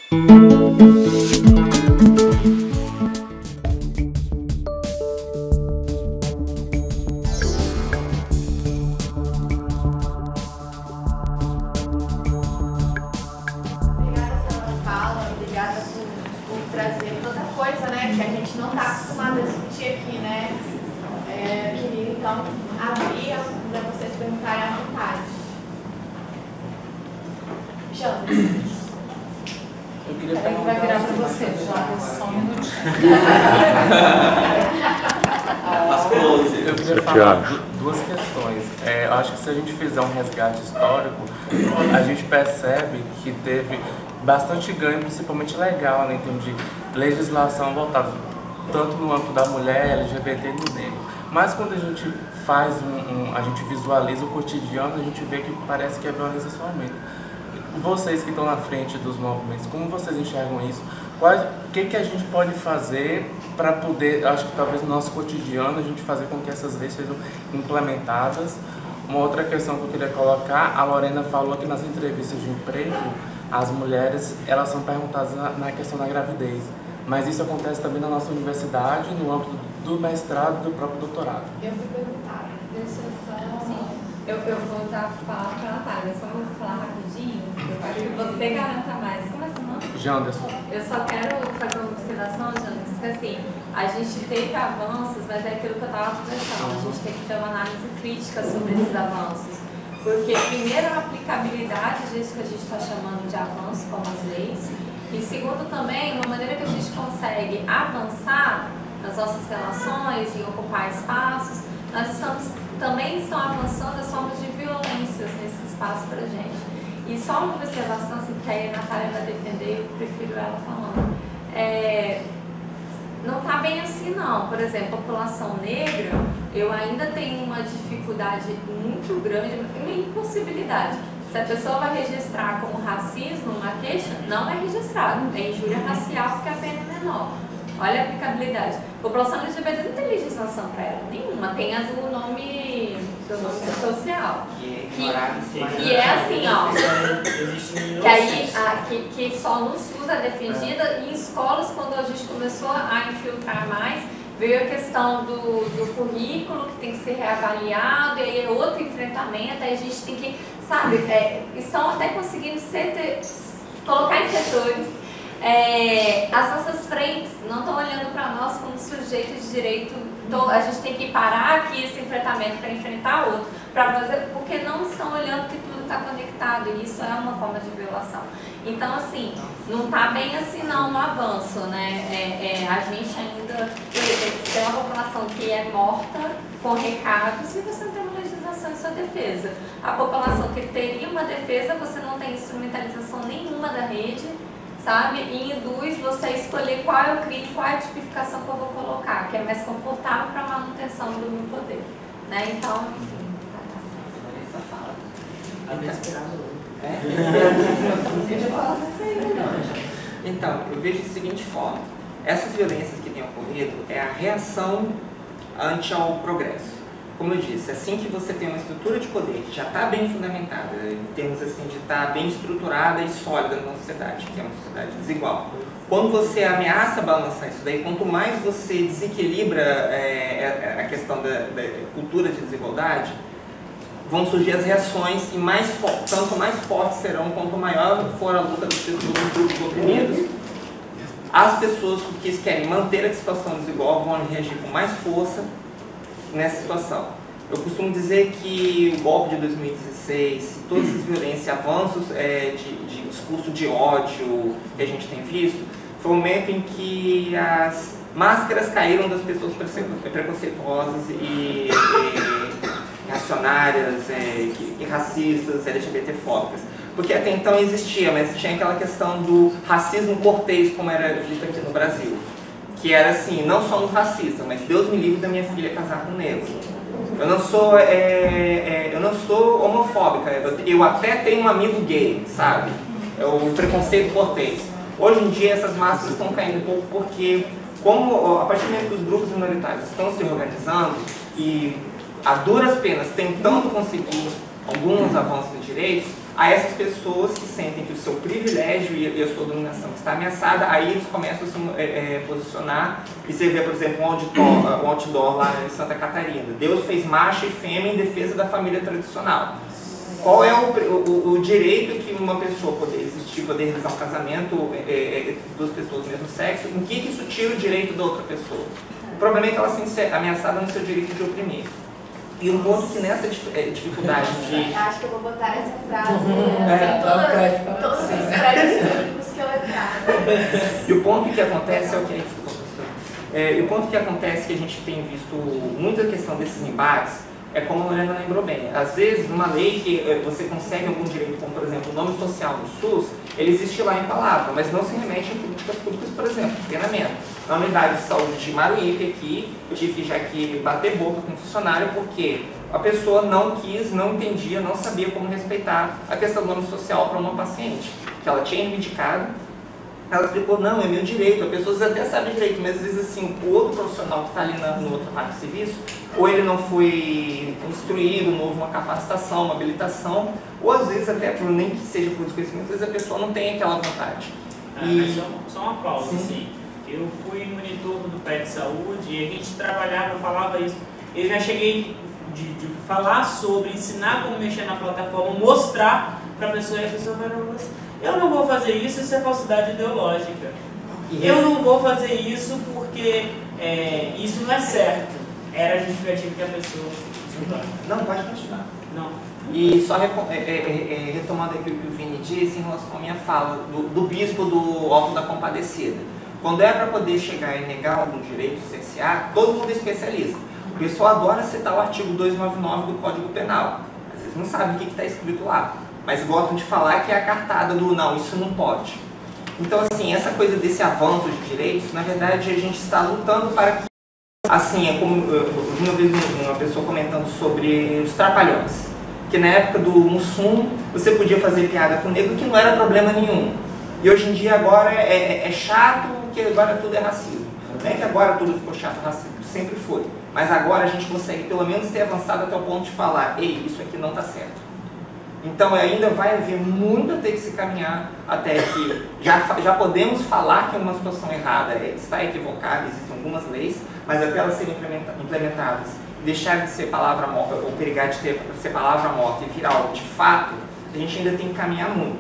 Trazer toda coisa, né, que a gente não está acostumado a discutir aqui, né? Queria então abrir para vocês perguntarem à vontade. Jander. Eu queria perguntar. Vai virar para você, Jander, só um minutinho. Eu queria falar duas questões. Eu acho que se a gente fizer um resgate histórico, a gente percebe que teve bastante ganho, principalmente legal, né, em termos de legislação voltada tanto no âmbito da mulher, LGBT e do negro. Mas quando a gente faz a gente visualiza o cotidiano, a gente vê que parece que a violência só aumenta. Vocês que estão na frente dos movimentos, como vocês enxergam isso? O que a gente pode fazer para poder, acho que talvez no nosso cotidiano, a gente fazer com que essas leis sejam implementadas? Uma outra questão que eu queria colocar, a Lorena falou que nas entrevistas de emprego, as mulheres, elas são perguntadas na questão da gravidez, mas isso acontece também na nossa universidade, no âmbito do mestrado e do próprio doutorado. Eu fui perguntar, deixa eu só... Sim, eu vou falar para a Natália, mas só vou falar rapidinho, eu quero que você garanta mais. Como é seu nome? Janderson. Eu só quero fazer uma observação, Janderson, que assim, a gente teve avanços, mas é aquilo que eu estava conversando, a gente tem que ter uma análise crítica sobre esses avanços. Porque, primeiro, a aplicabilidade disso que a gente está chamando de avanço, como as leis, e segundo, também, uma maneira que a gente consegue avançar nas nossas relações, em ocupar espaços, também estão avançando as formas de violências nesse espaço para a gente. E só uma observação, assim, que aí a Natália vai defender, eu prefiro ela falando. Não está bem assim não. Por exemplo, a população negra, eu ainda tenho uma dificuldade muito grande, uma impossibilidade. Se a pessoa vai registrar como racismo uma queixa, não é registrado. É injúria racial porque a pena é menor. Olha a aplicabilidade. A população LGBT não tem legislação para ela, nenhuma. Tem o nome social. Que é assim, ó. Que aí, que só no SUS é defendida, e em escolas, quando a gente começou a infiltrar mais, veio a questão do currículo, que tem que ser reavaliado, e aí é outro enfrentamento, aí a gente tem que, sabe, estão até conseguindo colocar em setores. As nossas frentes não estão olhando para nós como sujeitos de direito, a gente tem que parar aqui esse enfrentamento para enfrentar outro, porque não estão olhando que tudo está conectado, e isso é uma forma de violação. Então, assim, não está bem assim não no avanço, né? A gente ainda tem uma população que é morta com recados e você não tem uma legislação em sua defesa. A população que teria uma defesa, você não tem instrumentalização nenhuma da rede, sabe? E induz você a escolher qual é o crime, qual é a tipificação que eu vou colocar, que é mais confortável para a manutenção do meu poder, né? Então, enfim. Então, eu vejo da seguinte forma: essas violências que têm ocorrido é a reação ante ao progresso. Como eu disse, assim que você tem uma estrutura de poder que já está bem fundamentada, em termos assim, de estar bem estruturada e sólida na sociedade, que é uma sociedade desigual, quando você ameaça balançar isso daí, quanto mais você desequilibra a questão da cultura de desigualdade, vão surgir as reações e tanto mais fortes serão, quanto maior for a luta dos grupos oprimidos. As pessoas que querem manter a situação desigual vão reagir com mais força nessa situação. Eu costumo dizer que o golpe de 2016, todas as violências, avanços de discurso de ódio que a gente tem visto, foi o momento em que as máscaras caíram das pessoas preconceituosas e reacionárias, e racistas, LGBTfóbicas. Porque até então existia, mas tinha aquela questão do racismo cortês, como era visto aqui no Brasil. Que era assim, não somos racistas, mas Deus me livre da minha filha casar com um negro. Eu não sou homofóbica, eu até tenho um amigo gay, sabe? É o preconceito cortês. Hoje em dia essas máscaras estão caindo um pouco porque, como a partir do momento que os grupos minoritários estão se organizando e a duras penas tentando conseguir alguns avanços de direitos, a essas pessoas que sentem que o seu privilégio e a sua dominação está ameaçada, aí eles começam a se posicionar, e você vê, por exemplo, um outdoor lá em Santa Catarina: Deus fez macho e fêmea em defesa da família tradicional. Qual é o direito que uma pessoa poder existir, poder realizar um casamento, duas pessoas do mesmo sexo? Em que isso tira o direito da outra pessoa? O problema é que ela se sente ameaçada no seu direito de oprimir. E um ponto que nessa dificuldade de... Acho que eu vou botar essa frase todos os prédios públicos que eu entrar. E o ponto que acontece é o que... Desculpa, professor. E o ponto que acontece, que a gente tem visto muita questão desses embates, é como a Lorena lembrou bem. Às vezes, numa lei que você consegue algum direito, como por exemplo o nome social no SUS, ele existe lá em palavra, mas não se remete em políticas públicas, por exemplo, treinamento. Na unidade de saúde de Maruípe aqui, eu tive já que bater boca com o funcionário porque a pessoa não quis, não entendia, não sabia como respeitar a questão do nome social para uma paciente, que ela tinha reivindicado. Ela explicou: não, é meu direito. A pessoa até sabe direito, mas às vezes assim, o outro profissional que está ali no outro parte do serviço, ou ele não foi instruído, não houve uma capacitação, uma habilitação, ou às vezes até, nem que seja por desconhecimento, às vezes a pessoa não tem aquela vontade. Mas só uma pausa, assim. Eu fui monitor do PET de saúde e a gente trabalhava, eu falava isso. Eu já cheguei de falar sobre, ensinar como mexer na plataforma, mostrar para a pessoa, e a pessoa vai: eu não vou fazer isso, isso é falsidade ideológica. Eu não vou fazer isso porque isso não é certo. Era a justificativa que a pessoa... Não, pode continuar. Não. E só retomando aqui o que o Vini disse em relação à minha fala, do bispo do Alto da Compadecida. Quando é para poder chegar e negar algum direito CSA, todo mundo é especialista. O pessoal adora citar o artigo 299 do Código Penal. Às vezes não sabe o que está escrito lá, mas gostam de falar que é a cartada do não, isso não pode. Então, assim, essa coisa desse avanço de direitos, na verdade, a gente está lutando para que, assim, é como eu vi uma vez uma pessoa comentando sobre os trapalhões, que na época do Mussum você podia fazer piada com o negro que não era problema nenhum. E hoje em dia agora é chato, que agora tudo é racismo. Não é que agora tudo ficou chato, racismo, sempre foi. Mas agora a gente consegue pelo menos ter avançado até o ponto de falar: ei, isso aqui não está certo. Então ainda vai haver muito a ter que se caminhar até que já podemos falar que uma situação errada está equivocada, existem algumas leis, mas até elas serem implementadas, deixar de ser palavra morta, ou perigar de ser palavra morta e virar algo de fato, a gente ainda tem que caminhar muito.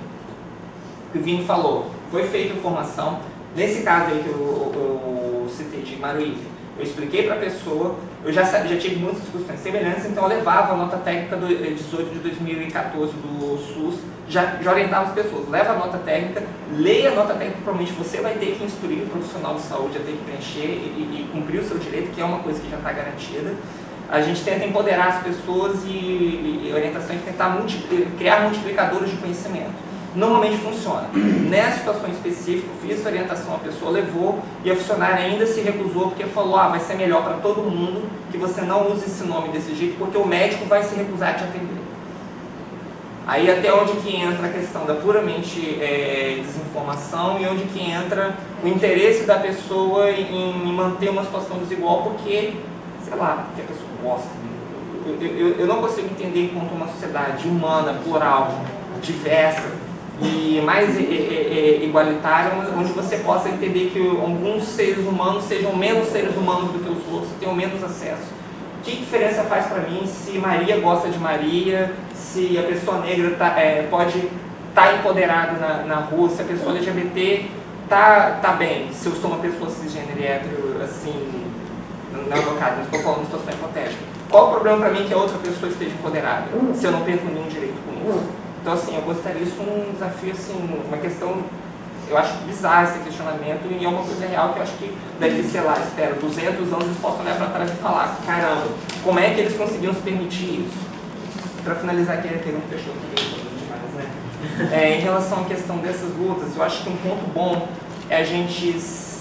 O que o Vini falou, foi feita formação. Nesse caso aí que eu citei de Maruípe, eu expliquei para a pessoa, eu já tive muitas discussões semelhantes, então eu levava a nota técnica do 18 de 2014 do SUS, já orientava as pessoas: leva a nota técnica, leia a nota técnica, provavelmente você vai ter que instruir o profissional de saúde a ter que preencher e cumprir o seu direito, que é uma coisa que já está garantida. A gente tenta empoderar as pessoas e orientações, tentar criar multiplicadores de conhecimento. Normalmente funciona. Nessa situação específica, fiz essa orientação, a pessoa levou e a funcionária ainda se recusou porque falou: vai ser melhor para todo mundo que você não use esse nome desse jeito, porque o médico vai se recusar a te atender. Aí até onde que entra a questão da puramente desinformação e onde que entra o interesse da pessoa em manter uma situação desigual porque, sei lá, porque a pessoa gosta. Eu não consigo entender enquanto uma sociedade humana, plural, diversa e mais igualitária, onde você possa entender que alguns seres humanos sejam menos seres humanos do que os outros, tenham menos acesso. Que diferença faz para mim se Maria gosta de Maria, se a pessoa negra pode estar empoderada na rua, se a pessoa LGBT tá bem, se eu sou uma pessoa cisgênero e hétero, assim, não é o meu caso, não estou falando de situação hipotética. Qual o problema para mim que a outra pessoa esteja empoderada, se eu não perco nenhum direito com isso? Então, assim, eu gostaria disso um desafio, assim, uma questão, eu acho bizarro esse questionamento e é uma coisa real que eu acho que daqui, sei lá, espero, 200 anos eles possam olhar para trás e falar: caramba, como é que eles conseguiam se permitir isso? Para finalizar aqui, a pergunta fechou demais, né? Em relação à questão dessas lutas, eu acho que um ponto bom é a gente,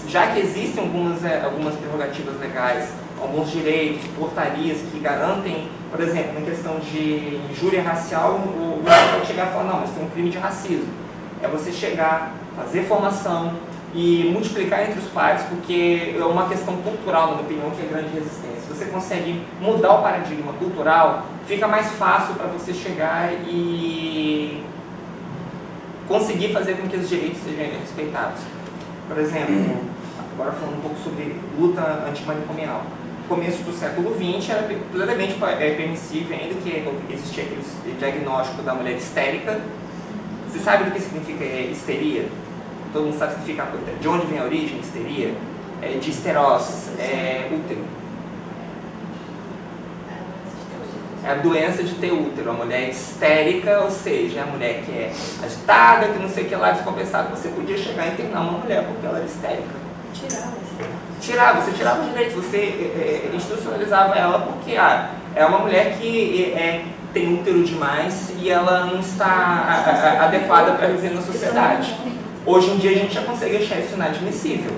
já que existem algumas prerrogativas legais, alguns direitos, portarias que garantem, por exemplo, na questão de injúria racial, o governo pode chegar e falar: não, mas tem um crime de racismo. É você chegar, fazer formação e multiplicar entre os pares, porque é uma questão cultural, na minha opinião, que é grande resistência. Se você consegue mudar o paradigma cultural, fica mais fácil para você chegar e conseguir fazer com que os direitos sejam respeitados. Por exemplo, agora falando um pouco sobre luta antimanicomial. No começo do século XX era plenamente permissível, ainda que existia aquele diagnóstico da mulher histérica. Você sabe do que significa histeria? Todo mundo sabe o que significa, de onde vem a origem, histeria? De histerós, útero. É a doença de ter útero, a mulher histérica, ou seja, a mulher que é agitada, que não sei o que lá, descompensada, você podia chegar e internar uma mulher porque ela era histérica. Você tirava os direitos, você institucionalizava ela porque é uma mulher que tem útero demais e ela não está adequada para viver na sociedade. Hoje em dia a gente já consegue achar isso inadmissível.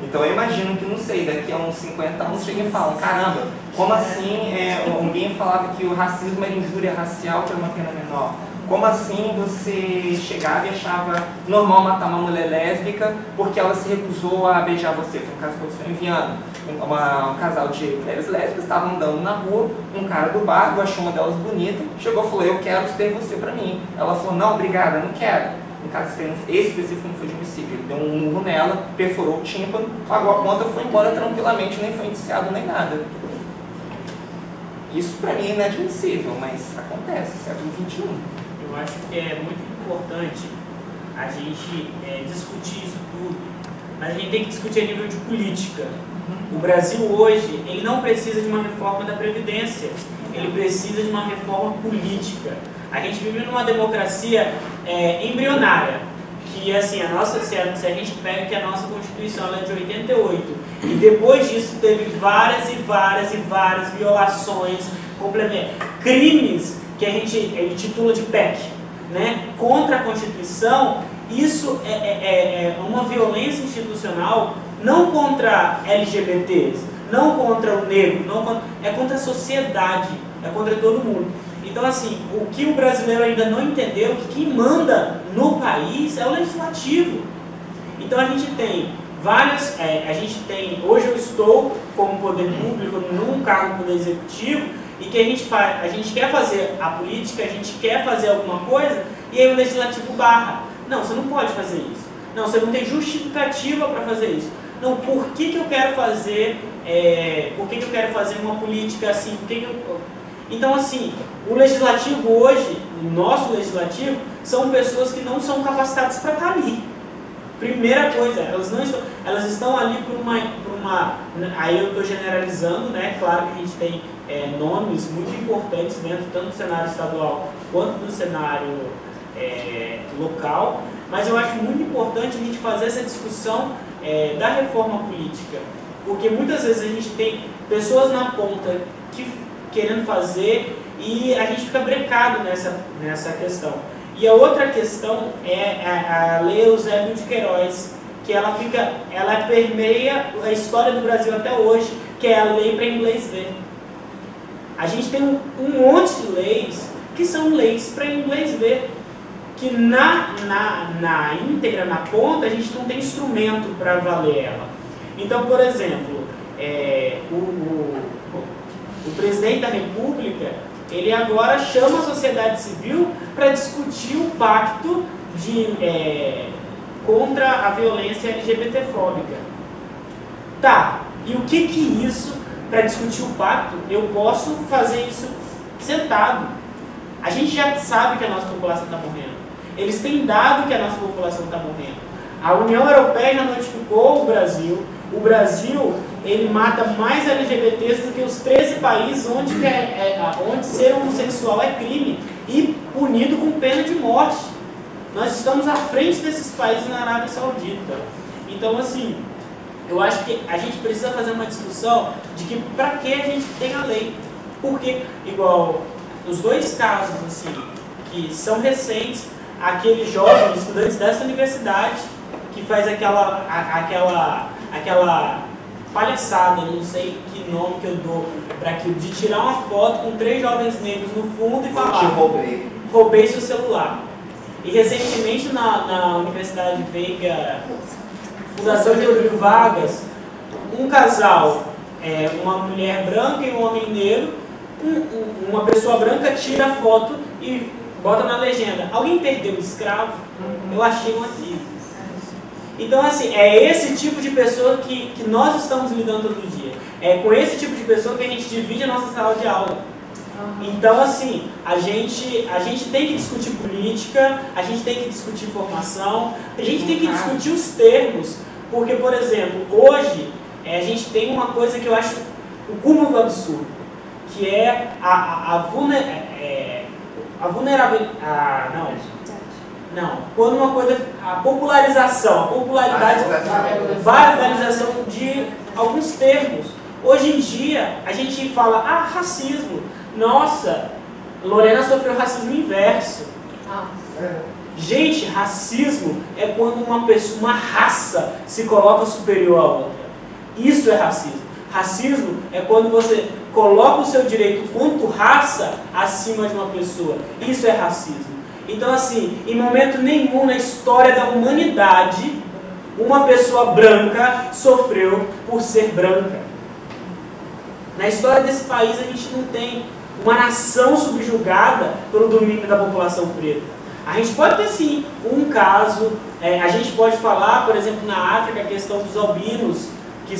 Então eu imagino que, não sei, daqui a uns 50 anos cheguem e falam, caramba, como assim alguém falava que o racismo era injúria racial, que era uma pena menor? Como assim você chegava e achava normal matar uma mulher lésbica porque ela se recusou a beijar você? Foi um caso que aconteceu em Viana. Um casal de mulheres lésbicas estavam andando na rua, um cara do bar achou uma delas bonita, chegou e falou, eu quero ter você pra mim. Ela falou, não, obrigada, não quero. No caso esse específico não foi de homicídio, ele deu um murro nela, perfurou o tímpano, pagou a conta, foi embora tranquilamente, nem foi indiciado nem nada. Isso pra mim é inadmissível, mas acontece, século XXI. Eu acho que é muito importante a gente discutir isso tudo, mas a gente tem que discutir a nível de política. O Brasil hoje, ele não precisa de uma reforma da Previdência, ele precisa de uma reforma política. A gente vive numa democracia embrionária, que assim, se a gente pega que a nossa Constituição é de 88, e depois disso teve várias violações, crimes que ele titula de PEC, né, contra a Constituição. Isso é uma violência institucional, não contra LGBTs, não contra o negro, é contra a sociedade, é contra todo mundo. Então, assim, o que o brasileiro ainda não entendeu, que quem manda no país é o legislativo. Então, a gente tem hoje eu estou como poder público num cargo do poder executivo, e que a gente quer fazer a política, a gente quer fazer alguma coisa, e aí o legislativo barra. Não, você não pode fazer isso. Não, você não tem justificativa para fazer isso. Não, por que eu quero fazer, uma política assim? Então, assim, o legislativo hoje, o nosso legislativo, são pessoas que não são capacitadas para estar ali. Primeira coisa, elas estão ali por uma aí eu estou generalizando, né? Claro que a gente tem nomes muito importantes dentro tanto do cenário estadual quanto do cenário local, mas eu acho muito importante a gente fazer essa discussão da reforma política, porque muitas vezes a gente tem pessoas na ponta querendo fazer e a gente fica brecado nessa questão. E a outra questão é a Lei Eusébio de Queiroz, que ela permeia a história do Brasil até hoje, que é a lei para inglês ver. A gente tem um monte de leis que são leis para inglês ver, que na íntegra, na ponta, a gente não tem instrumento para valer ela. Então, por exemplo, o presidente da República, ele agora chama a sociedade civil para discutir o pacto contra a violência LGBTfóbica. Tá, e o que isso, para discutir o pacto, eu posso fazer isso sentado? A gente já sabe que a nossa população está morrendo. Eles têm dado que a nossa população está morrendo. A União Europeia já notificou o Brasil. O Brasil, ele mata mais LGBTs do que os 13 países onde ser homossexual é crime e punido com pena de morte. Nós estamos à frente desses países na Arábia Saudita. Então, assim, eu acho que a gente precisa fazer uma discussão de que para que a gente tem a lei. Porque, igual, os dois casos, assim, que são recentes, aquele jovem, estudantes dessa universidade, que faz aquela palhaçada, não sei que nome que eu dou para aquilo, de tirar uma foto com 3 jovens negros no fundo e falar: roubei seu celular. E recentemente na Universidade Veiga, Fundação Getúlio Vargas, um casal, uma mulher branca e um homem negro, uma pessoa branca tira a foto e bota na legenda, alguém perdeu um escravo? Eu achei um aqui. Então, assim, é esse tipo de pessoa que nós estamos lidando todo dia. É com esse tipo de pessoa que a gente divide a nossa sala de aula. Então, assim, a gente tem que discutir política, a gente tem que discutir formação, a gente tem que discutir os termos. Porque, por exemplo, hoje a gente tem uma coisa que eu acho o cúmulo do absurdo, que é a vulnerabilidade. Não, quando uma coisa, a validarização de alguns termos. Hoje em dia, a gente fala, racismo. Nossa, Lorena sofreu racismo inverso. Gente, racismo é quando uma raça se coloca superior à outra. Isso é racismo. Racismo é quando você coloca o seu direito quanto raça acima de uma pessoa. Isso é racismo. Então, assim, em momento nenhum na história da humanidade, uma pessoa branca sofreu por ser branca. Na história desse país, a gente não tem uma nação subjugada pelo domínio da população preta. A gente pode ter, sim, um caso, a gente pode falar, por exemplo, na África, a questão dos albinos, que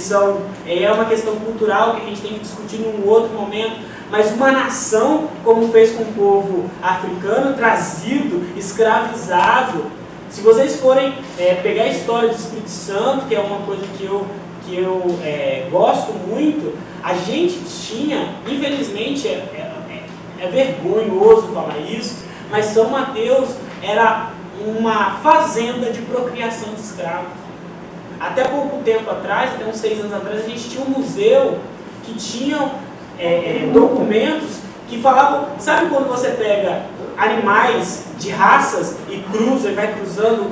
é uma questão cultural que a gente tem que discutir num outro momento, mas uma nação, como fez com o povo africano, trazido, escravizado. Se vocês forem pegar a história do Espírito Santo, que é uma coisa que eu gosto muito, a gente tinha, infelizmente, é vergonhoso falar isso, mas São Mateus era uma fazenda de procriação de escravos. Até pouco tempo atrás, até uns 6 anos atrás, a gente tinha um museu que tinha documentos que falavam, sabe quando você pega animais de raças e cruza e vai cruzando?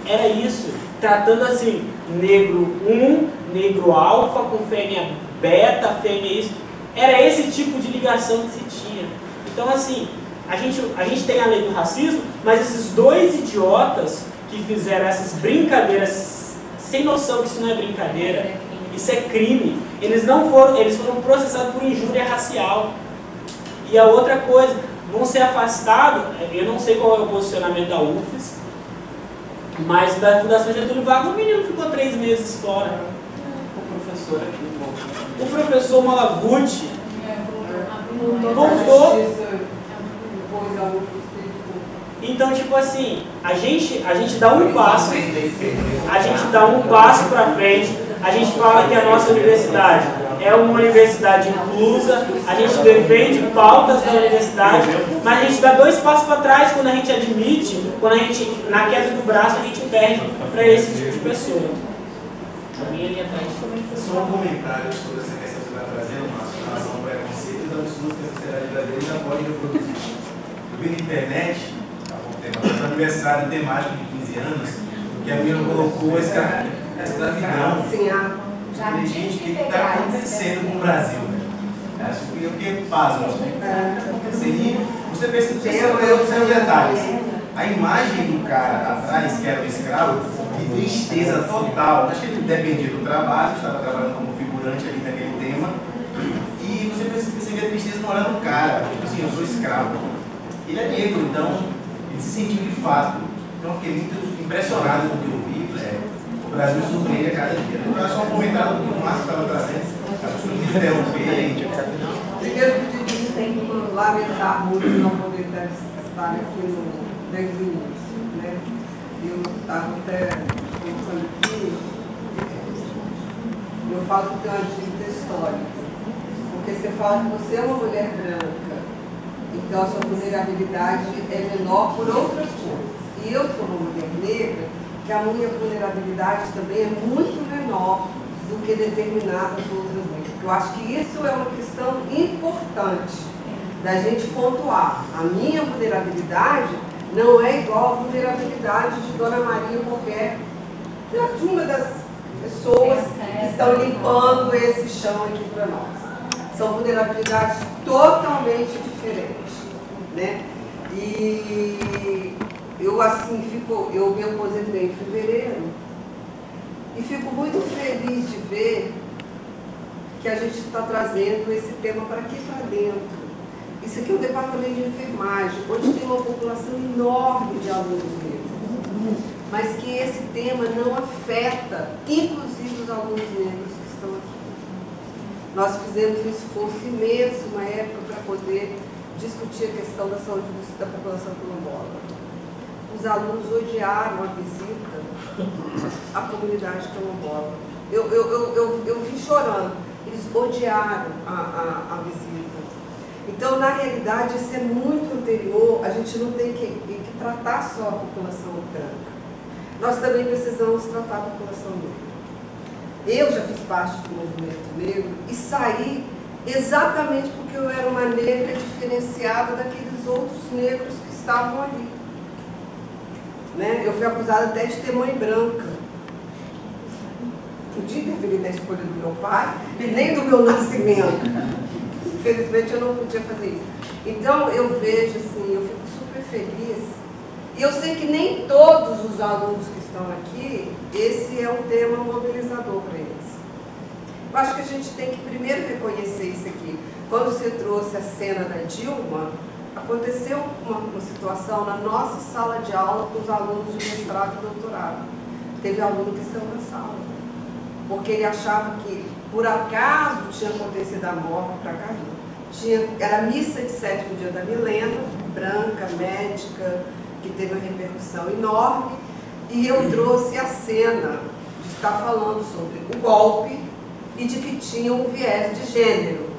Era isso, tratando assim, negro 1, negro alfa com fêmea beta, fêmea isso. Era esse tipo de ligação que se tinha. Então, assim, a gente tem a lei do racismo, mas esses dois idiotas que fizeram essas brincadeiras sem noção que isso não é brincadeira, isso é crime. Eles foram processados por injúria racial. E a outra coisa, vão ser afastados, eu não sei qual é o posicionamento da UFES, mas da Fundação Getúlio Vargas, o menino ficou 3 meses fora. O professor Malaguti voltou. Então, tipo assim, a gente dá um passo, para frente, a gente fala que a nossa universidade é uma universidade inclusa, a gente defende pautas da universidade, mas a gente dá 2 passos para trás quando a gente admite, quando a gente, na queda do braço, a gente perde para esse tipo de pessoa. A minha linha atrás. Só um comentário sobre essa questão que você vai trazer, uma relação ao preconceito e absurdo que a sociedade brasileira ainda pode reproduzir. Eu vi na internet, no aniversário temático de 15 anos, que a menina colocou escravidão. Sim, Gente, o que está acontecendo com o Brasil? Acho que eu fiquei pasmo. Você pensa que você tem detalhes. A imagem do cara atrás, que era o escravo, de tristeza total. Acho que ele dependia do trabalho, estava trabalhando como figurante ali naquele tema. E você vê a tristeza morando no cara. Tipo assim, eu sou escravo. Ele é negro, então ele se sentiu de fato. Então eu fiquei muito impressionado com o que eu vi. O Brasil surpreende a cada dia. Eu só um comentário do que o Márcio estava trazendo. Acho que eu me interromper. Primeiro que tem que lamentar muito não poder estar aqui desde o início, né? Eu estava até pensando aqui, eu falo que tem uma dívida histórica, porque você fala que você é uma mulher branca, então a sua vulnerabilidade é menor por outras coisas. E eu sou uma mulher negra, que a minha vulnerabilidade também é muito menor do que determinadas outras mulheres. Eu acho que isso é uma questão importante da gente pontuar. A minha vulnerabilidade não é igual à vulnerabilidade de Dona Maria qualquer, de uma das pessoas que estão limpando esse chão aqui para nós. São vulnerabilidades totalmente diferentes, né? E eu assim eu me aposentei em fevereiro e fico muito feliz de ver que a gente está trazendo esse tema para aqui para dentro. Isso aqui é o departamento de enfermagem, onde tem uma população enorme de alunos negros, mas que esse tema não afeta, inclusive, os alunos negros que estão aqui. Nós fizemos um esforço imenso, uma época, para poder discutir a questão da saúde da população quilombola. Os alunos odiaram a visita à comunidade quilombola. Eu vim chorando. Eles odiaram a visita. Então, na realidade, isso é muito anterior. A gente não tem que tratar só a população branca. Nós também precisamos tratar a população negra. Eu já fiz parte do movimento negro e saí exatamente porque eu era uma negra diferenciada daqueles outros negros que estavam ali. Né? Eu fui acusada até de ter mãe branca. Podia interferir na escolha do meu pai e nem do meu nascimento. Infelizmente eu não podia fazer isso. Então eu vejo assim, eu fico super feliz. E eu sei que nem todos os alunos que estão aqui, esse é um tema mobilizador para eles. Eu acho que a gente tem que primeiro reconhecer isso aqui. Quando você trouxe a cena da Dilma, aconteceu uma situação na nossa sala de aula com os alunos de mestrado e doutorado. Teve aluno que saiu da sala, porque ele achava que, por acaso, tinha acontecido a morte para cá. Era missa de 7º dia da Milena, branca, médica, que teve uma repercussão enorme, e eu trouxe a cena de estar falando sobre o golpe e de que tinha um viés de gênero,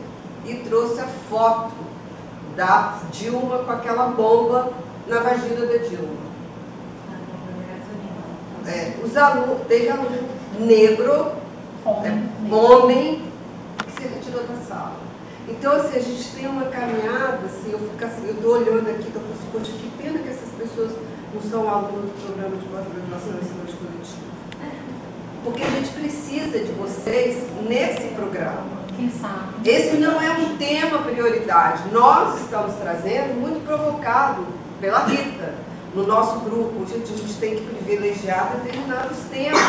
e trouxe a foto da Dilma com aquela bomba na vagina da Dilma. Os alunos, teve aluno negro, homem, que se retirou da sala. Então, assim, a gente tem uma caminhada, assim, eu estou olhando aqui, estou falando assim, poxa, que pena que essas pessoas não são alunos do programa de pós-graduação em saúde coletiva. Porque a gente precisa de vocês nesse programa. Quem sabe? Esse não é um tema prioridade. Nós estamos trazendo, muito provocado pela Rita, no nosso grupo. A gente tem que privilegiar determinados temas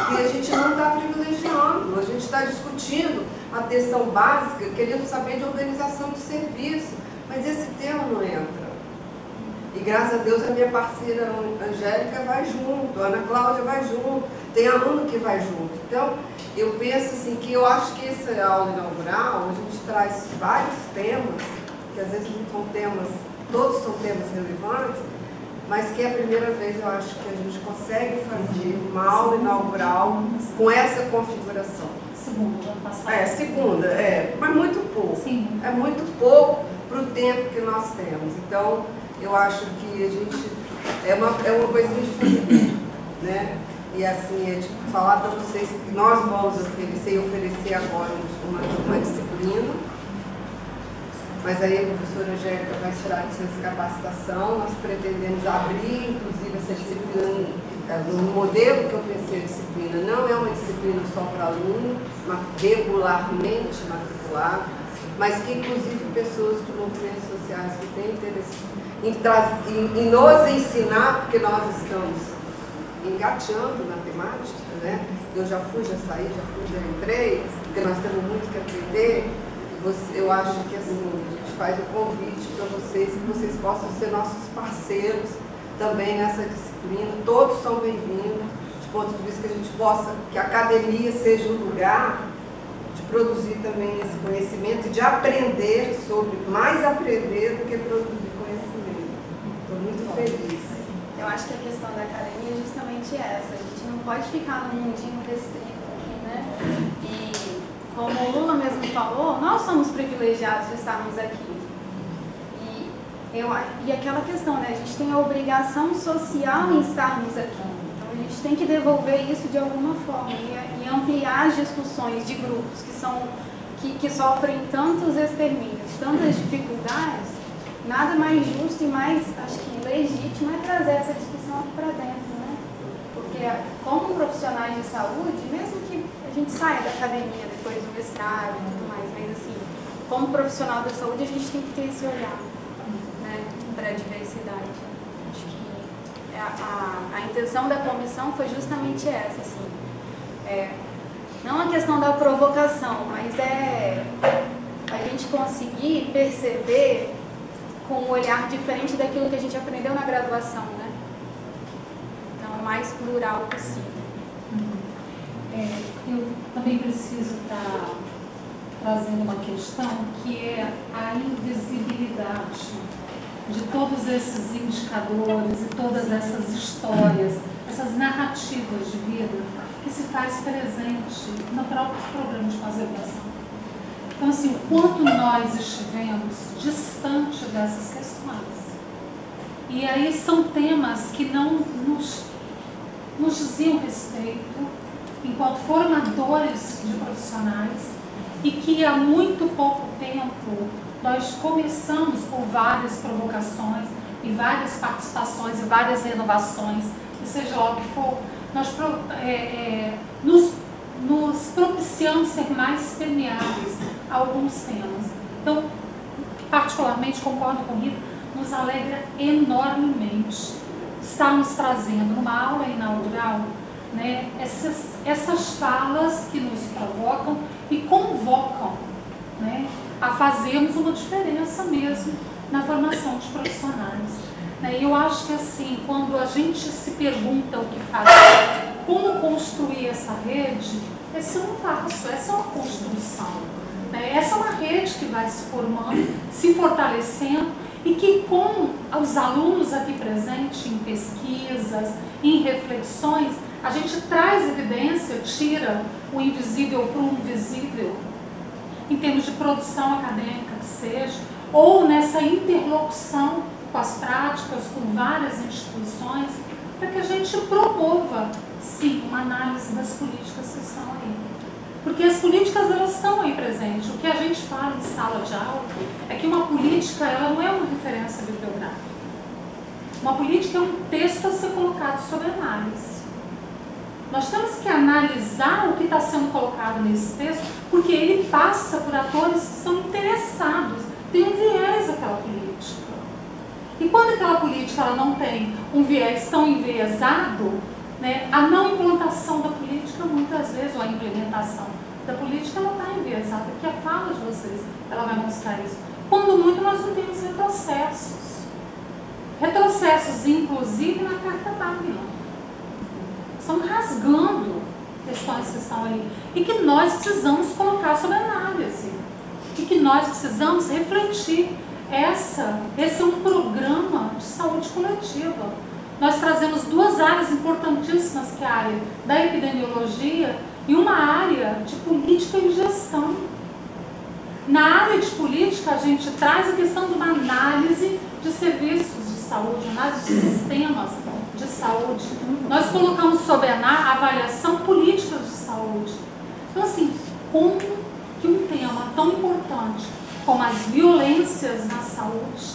que a gente não está privilegiando. A gente está discutindo a atenção básica, querendo saber de organização de serviço, mas esse tema não entra. E graças a Deus a minha parceira Angélica vai junto, a Ana Cláudia vai junto, tem aluno que vai junto. Então, eu penso assim que eu acho que essa aula inaugural, a gente traz vários temas, que às vezes não são temas, todos são temas relevantes, mas que é a primeira vez eu acho que a gente consegue fazer uma aula inaugural com essa configuração. Segunda, ano passado. Segunda, mas muito pouco. Sim. É muito pouco para o tempo que nós temos. Então, eu acho que a gente é uma coisa muito difícil, né? E assim, falar para vocês que nós vamos oferecer agora uma disciplina, mas aí a professora Angélica vai tirar licença de capacitação. Nós pretendemos abrir, inclusive, essa disciplina, no modelo que eu pensei a disciplina, não é uma disciplina só para aluno, regularmente matriculado, mas que, inclusive, pessoas de movimentos sociais que têm interesse em nos ensinar, porque nós estamos engateando na temática, né? Eu já fui, já saí, já entrei, porque nós temos muito que aprender. Eu acho que assim, a gente faz o convite para vocês, que vocês possam ser nossos parceiros também nessa disciplina. Todos são bem-vindos, de ponto de vista que a gente possa, que a academia seja um lugar de produzir também esse conhecimento e de aprender sobre, mais aprender do que produzir conhecimento. Estou muito feliz. Eu acho que a questão da academia é justamente essa. A gente não pode ficar num mundinho restrito aqui, né? E como o Lula mesmo falou, nós somos privilegiados de estarmos aqui. E aquela questão, né? A gente tem a obrigação social em estarmos aqui. Então a gente tem que devolver isso de alguma forma e ampliar as discussões de grupos que sofrem tantos extermínios, tantas dificuldades. Nada mais justo e mais, acho que legítimo, é trazer essa discussão aqui para dentro, né? Porque como profissionais de saúde, mesmo que a gente saia da academia depois do mestrado e tudo mais, mas assim, como profissional da saúde, a gente tem que ter esse olhar, né, para a diversidade. Acho que a intenção da comissão foi justamente essa, assim. Não a questão da provocação, mas a gente conseguir perceber com um olhar diferente daquilo que a gente aprendeu na graduação, né? Então, o mais plural possível. Eu também preciso estar trazendo uma questão que é a invisibilidade de todos esses indicadores e todas essas histórias, essas narrativas de vida que se faz presente no próprio programa de pós-graduação. Então, assim, o quanto nós estivemos distante dessas questões. E aí são temas que não nos diziam respeito enquanto formadores de profissionais e que há muito pouco tempo nós começamos por várias provocações e várias participações e várias renovações, e seja lá o que for, nós nos propiciamos ser mais permeáveis a alguns temas. Então, particularmente, concordo com Rita, nos alegra enormemente estarmos trazendo numa aula inaugural, né, essas falas que nos provocam e convocam, né, a fazermos uma diferença mesmo na formação de profissionais. E eu acho que assim, quando a gente se pergunta o que fazer, como construir essa rede, esse é um passo, essa é uma construção. Essa é uma rede que vai se formando, se fortalecendo e que com os alunos aqui presentes em pesquisas, em reflexões, a gente traz evidência, tira o invisível para o visível, em termos de produção acadêmica que seja, ou nessa interlocução com as práticas, com várias instituições, para que a gente promova, sim, uma análise das políticas que estão aí. Porque as políticas, elas estão aí presentes. O que a gente fala em sala de aula é que uma política, ela não é uma referência bibliográfica. Uma política é um texto a ser colocado sob análise. Nós temos que analisar o que está sendo colocado nesse texto, porque ele passa por atores que são interessados, tem um viés aquela política. E quando aquela política ela não tem um viés tão enviesado, né, a não implantação da política, muitas vezes, ou a implementação da política, ela está enviesada, porque a fala de vocês, ela vai mostrar isso. Quando muito, nós não temos retrocessos. Retrocessos, inclusive, na Carta Magna. Estão rasgando questões que estão ali e que nós precisamos colocar sob análise e que nós precisamos refletir. Esse é um programa de saúde coletiva. Nós trazemos duas áreas importantíssimas, que é a área da epidemiologia e uma área de política e gestão. Na área de política, a gente traz a questão de uma análise de serviços de saúde, análise de sistemas de saúde. Nós colocamos sob a avaliação políticas de saúde. Então, assim, como que um tema tão importante como as violências na saúde,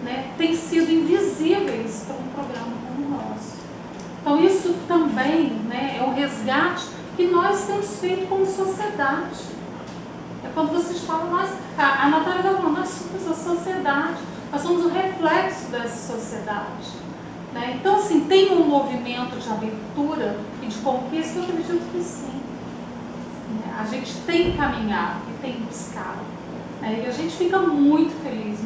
né, tem sido invisíveis para um programa como o nosso. Então, isso também, né, é um resgate que nós temos feito como sociedade. É quando vocês falam, a Natália está falando, nós somos a sociedade, nós somos o reflexo dessa sociedade. Né? Então, assim, tem um movimento de abertura e de conquista, eu acredito que sim. A gente tem caminhado e tem buscado. Né? E a gente fica muito feliz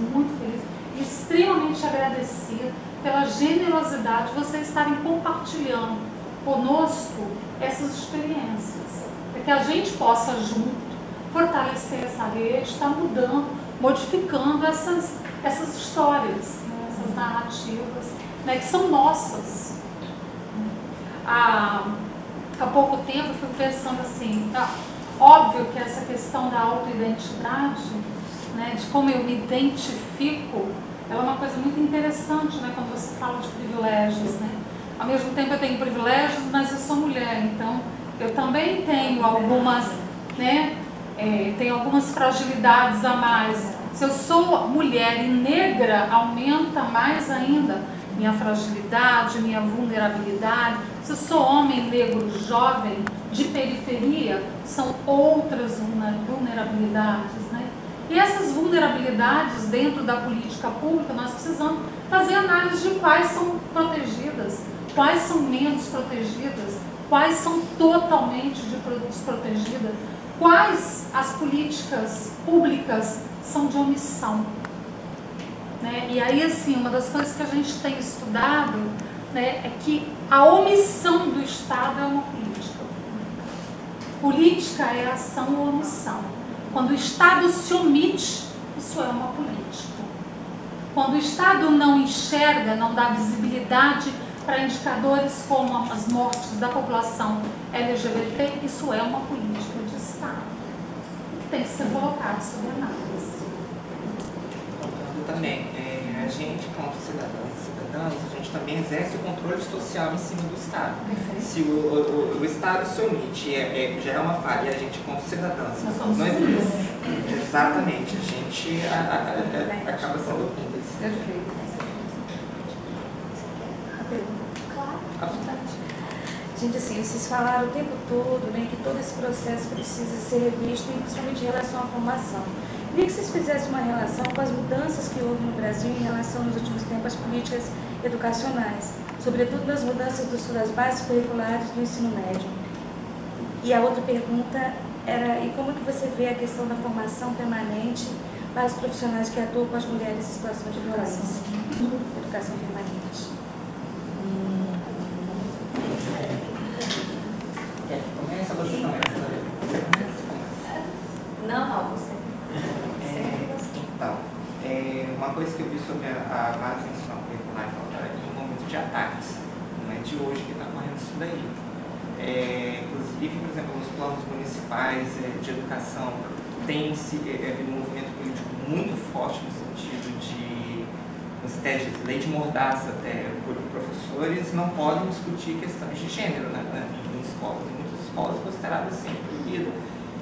e extremamente agradecida pela generosidade de vocês estarem compartilhando conosco essas experiências. Para que a gente possa, junto, fortalecer essa rede, estar mudando, modificando essas histórias, né? Essas narrativas, né, que são nossas. Há pouco tempo eu fico pensando assim, óbvio que essa questão da autoidentidade, né, de como eu me identifico, ela é uma coisa muito interessante, né, quando você fala de privilégios, né? Ao mesmo tempo eu tenho privilégios, mas eu sou mulher, então eu também tenho algumas, né, tenho algumas fragilidades a mais. Se eu sou mulher e negra, aumenta mais ainda minha fragilidade, minha vulnerabilidade. Se eu sou homem negro jovem de periferia, são outras vulnerabilidades, né? E essas vulnerabilidades dentro da política pública, nós precisamos fazer análise de quais são protegidas, quais são menos protegidas, quais são totalmente desprotegidas, quais as políticas públicas são de omissão. Né? E aí, assim, uma das coisas que a gente tem estudado, né, é que a omissão do Estado é uma política. Política é ação ou omissão. Quando o Estado se omite, isso é uma política. Quando o Estado não enxerga, não dá visibilidade para indicadores como as mortes da população LGBT, isso é uma política de Estado, que tem que ser colocado sob análise. Também, a gente, como cidadãos e cidadãs, a gente também exerce o controle social em cima do Estado. Se o Estado se omite, já é uma falha, e a gente, como cidadãos, exatamente, a gente acaba sendo cúmplice. Perfeito. Gente, assim, vocês falaram o tempo todo, né, que todo esse processo precisa ser revisto, principalmente em relação à formação. Queria que vocês fizessem uma relação com as mudanças que houve no Brasil em relação nos últimos tempos às políticas educacionais, sobretudo nas mudanças das bases curriculares do ensino médio. E a outra pergunta era, e como que você vê a questão da formação permanente para os profissionais que atuam com as mulheres em situação de violência? Educação permanente. Começa, você começa. Não, você. Então, uma coisa que eu vi sobre a base nacional curricular em um momento de ataques, não é de hoje que está correndo isso daí. Inclusive, por exemplo, os planos municipais de educação tem havido um movimento político muito forte no sentido de, nos testes de lei de mordaça até, por professores não podem discutir questões de gênero em escolas. Em muitas escolas é considerado assim, proibido.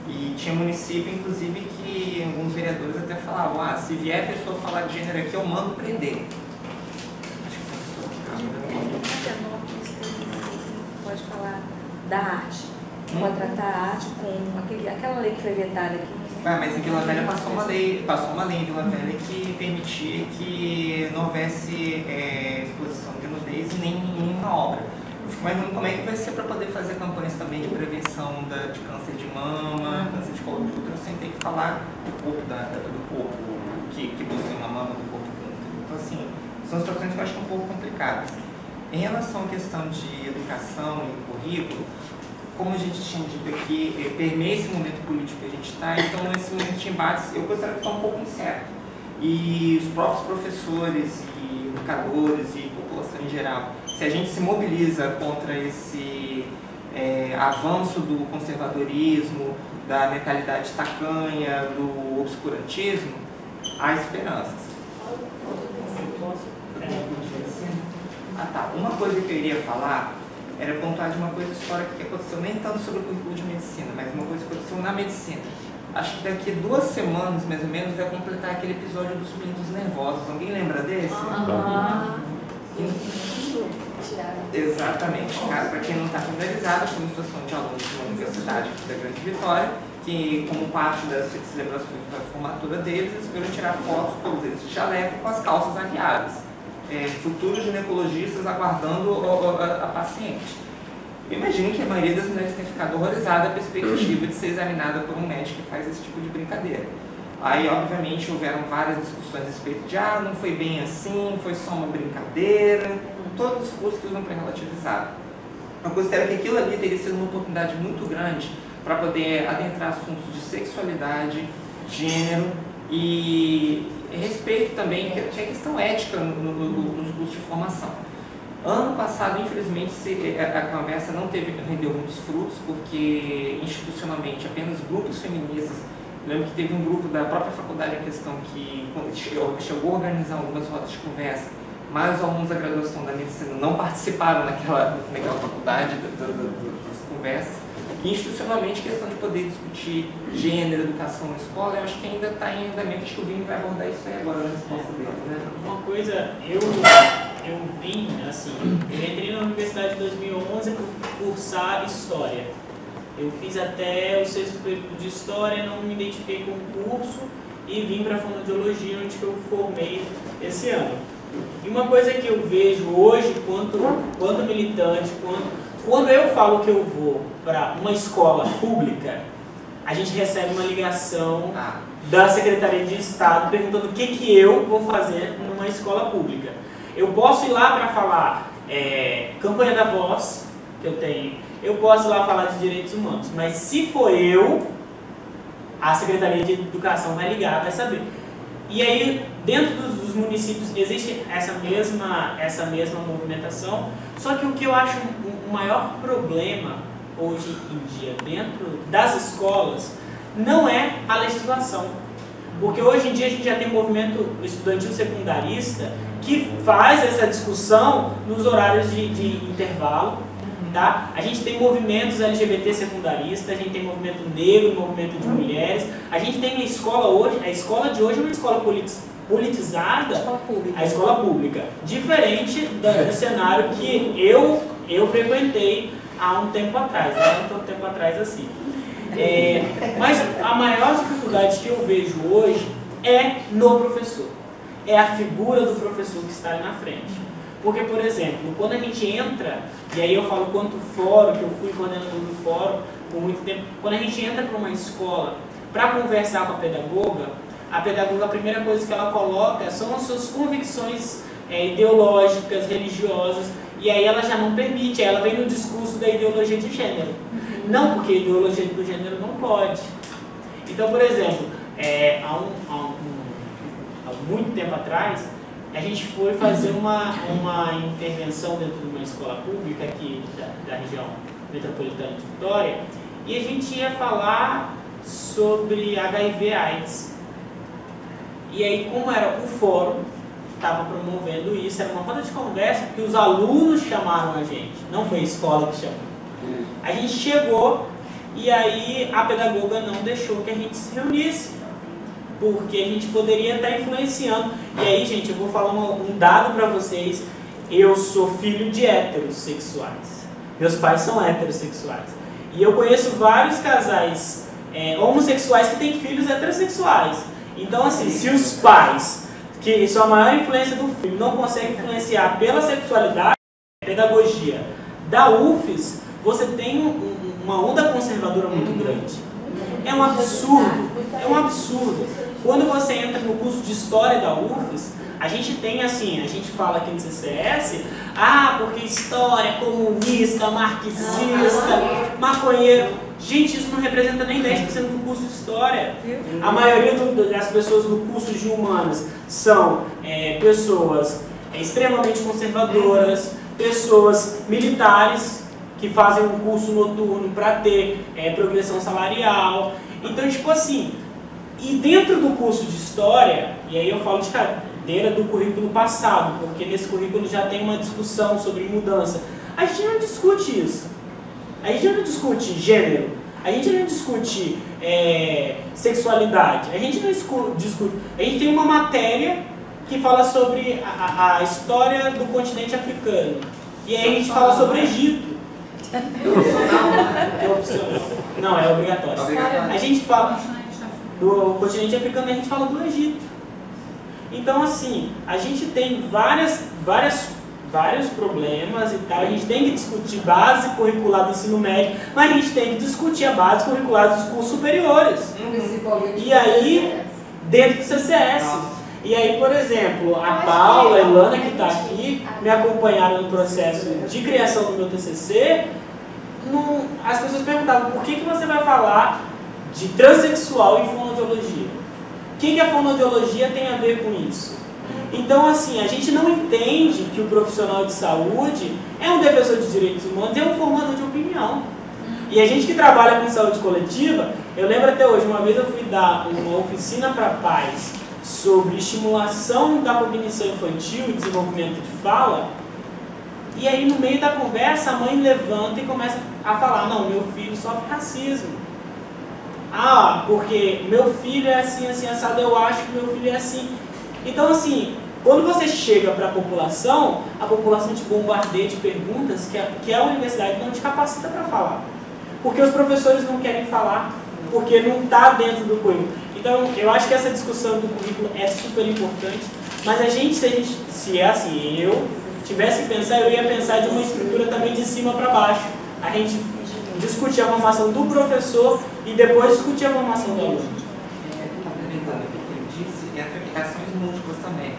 E tinha município, inclusive, que alguns vereadores até falavam, se vier a pessoa falar de gênero aqui, eu mando prender. Acho que pode falar da arte. Pode tratar a arte com aquela lei que foi vetada aqui. Mas em Vila Velha passou uma lei em Vila Velha que permitia que não houvesse exposição de nudez em nenhuma obra. Mas como é que vai ser para poder fazer campanhas também de prevenção de câncer de mama, câncer de colo de útero, sem ter que falar do corpo, do corpo que possui uma mama, do corpo do útero. Então, assim, são situações que eu acho um pouco complicadas. Em relação à questão de educação e currículo, como a gente tinha dito aqui, permeia esse momento político que a gente está, então nesse momento de embates eu gostaria de estar um pouco incerto. E os próprios professores e educadores e população em geral, se a gente se mobiliza contra esse avanço do conservadorismo, da mentalidade tacanha, do obscurantismo, há esperanças. Uma coisa que eu iria falar era pontuar de uma coisa histórica que aconteceu nem tanto sobre o currículo de medicina, mas uma coisa que aconteceu na medicina. Acho que daqui 2 semanas, mais ou menos, vai completar aquele episódio dos pintos nervosos. Alguém lembra desse? Exatamente, cara. Para quem não está familiarizado, foi uma situação de alunos de uma universidade da Grande Vitória, que, como parte das celebrações da formatura deles, eles foram tirar fotos, todos eles de jaleco, com as calças arriadas. Futuros ginecologistas aguardando a paciente. Imagino que a maioria das mulheres tem ficado horrorizada à perspectiva de ser examinada por um médico que faz esse tipo de brincadeira. Aí, obviamente, houveram várias discussões a respeito de não foi bem assim, foi só uma brincadeira, todos os discursos que usam para relativizar. Eu considero que aquilo ali teria sido uma oportunidade muito grande para poder adentrar assuntos de sexualidade, gênero e respeito também, que é questão ética nos cursos de formação. Ano passado, infelizmente, a conversa não rendeu muitos frutos, porque institucionalmente apenas grupos feministas, lembro que teve um grupo da própria faculdade em questão que chegou a organizar algumas rodas de conversa, mas os alunos da graduação da medicina não participaram naquela faculdade das conversas. E institucionalmente, questão de poder discutir gênero, educação na escola, eu acho que ainda está em andamento, acho que o Vini vai abordar isso aí agora na resposta dele, né? Uma coisa, eu vim, assim, eu entrei na universidade em 2011 para cursar História. Eu fiz até o 6º período de História, não me identifiquei com o curso e vim para a Fonoaudiologia, onde eu formei esse ano. E uma coisa que eu vejo hoje, quanto militante, quando eu falo que eu vou para uma escola pública, a gente recebe uma ligação da Secretaria de Estado perguntando o que eu vou fazer numa escola pública. Eu posso ir lá para falar campanha da voz, que eu tenho, eu posso ir lá falar de direitos humanos, mas se for eu, a Secretaria de Educação vai ligar, vai saber. E aí, dentro dos municípios, existe essa mesma movimentação, só que o que eu acho o maior problema hoje em dia dentro das escolas não é a legislação. Porque hoje em dia a gente já tem um movimento estudantil secundarista que faz essa discussão nos horários de intervalo. Tá? A gente tem movimentos LGBT secundaristas, a gente tem movimento negro, movimento de mulheres. A gente tem a escola hoje, a escola de hoje é uma escola politizada, a escola pública, diferente do cenário que eu frequentei há um tempo atrás, não tanto tempo atrás assim. Mas a maior dificuldade que eu vejo hoje é no professor, é a figura do professor que está ali na frente. Porque, por exemplo, quando a gente entra, e aí eu falo quanto fórum, que eu fui coordenador do fórum por muito tempo, quando a gente entra para uma escola para conversar com a pedagoga, a primeira coisa que ela coloca são as suas convicções ideológicas, religiosas, e aí ela já não permite, ela vem no discurso da ideologia de gênero. Não, porque a ideologia do gênero não pode. Então, por exemplo, há muito tempo atrás, a gente foi fazer uma intervenção dentro de uma escola pública aqui da região metropolitana de Vitória, e a gente ia falar sobre HIV/AIDS. E aí, como era o fórum que estava promovendo isso, era uma roda de conversa que os alunos chamaram a gente, não foi a escola que chamou. A gente chegou e aí a pedagoga não deixou que a gente se reunisse, porque a gente poderia estar influenciando. E aí, gente, eu vou falar um dado para vocês. Eu sou filho de heterossexuais. Meus pais são heterossexuais. E eu conheço vários casais homossexuais que têm filhos heterossexuais. Então, assim, se os pais, que são a maior influência do filho, não conseguem influenciar pela sexualidade, pedagogia da UFES, você tem uma onda conservadora muito grande. É um absurdo. É um absurdo. Quando você entra no curso de História da UFES, a gente tem assim, a gente fala aqui no CCS, porque História é comunista, marxista, maconheiro. Gente, isso não representa nem 10% do curso de História. A maioria das pessoas no curso de Humanas são pessoas extremamente conservadoras, pessoas militares, que fazem um curso noturno para ter progressão salarial. Então, tipo assim, e dentro do curso de História, e aí eu falo de cadeira do currículo passado, porque nesse currículo já tem uma discussão sobre mudança. A gente não discute isso. A gente não discute gênero. A gente não discute sexualidade. A gente não discute. A gente tem uma matéria que fala sobre a história do continente africano. E aí a gente fala sobre o Egito. Não, é obrigatório. A gente fala do continente africano e a gente fala do Egito. Então, assim, a gente tem vários problemas e tal. A gente tem que discutir base curricular do ensino médio, mas a gente tem que discutir a base curricular dos cursos superiores. E aí, dentro do CCS. E aí, por exemplo, a Paula, a Ilana, que está aqui, me acompanharam no processo de criação do meu TCC. As pessoas perguntavam, por que você vai falar de transexual em fonoaudiologia? O que a fonoaudiologia tem a ver com isso? Então, assim, a gente não entende que o profissional de saúde é um defensor de direitos humanos, é um formador de opinião. E a gente que trabalha com saúde coletiva, eu lembro até hoje, uma vez eu fui dar uma oficina para pais sobre estimulação da cognição infantil e desenvolvimento de fala, e aí no meio da conversa a mãe levanta e começa a falar, não, meu filho sofre racismo. Porque meu filho é assim, assim, assado, eu acho que meu filho é assim. Então, assim, quando você chega para a população te bombardeia de perguntas que a universidade não te capacita para falar. Porque os professores não querem falar, porque não está dentro do currículo. Então, eu acho que essa discussão do currículo é super importante, mas a gente, se é assim, eu tivesse que pensar, eu ia pensar de uma estrutura também de cima para baixo. A gente discutir a formação do professor e depois discutir a formação do aluno. Complementando o que ele disse, entra ações múltiplas também.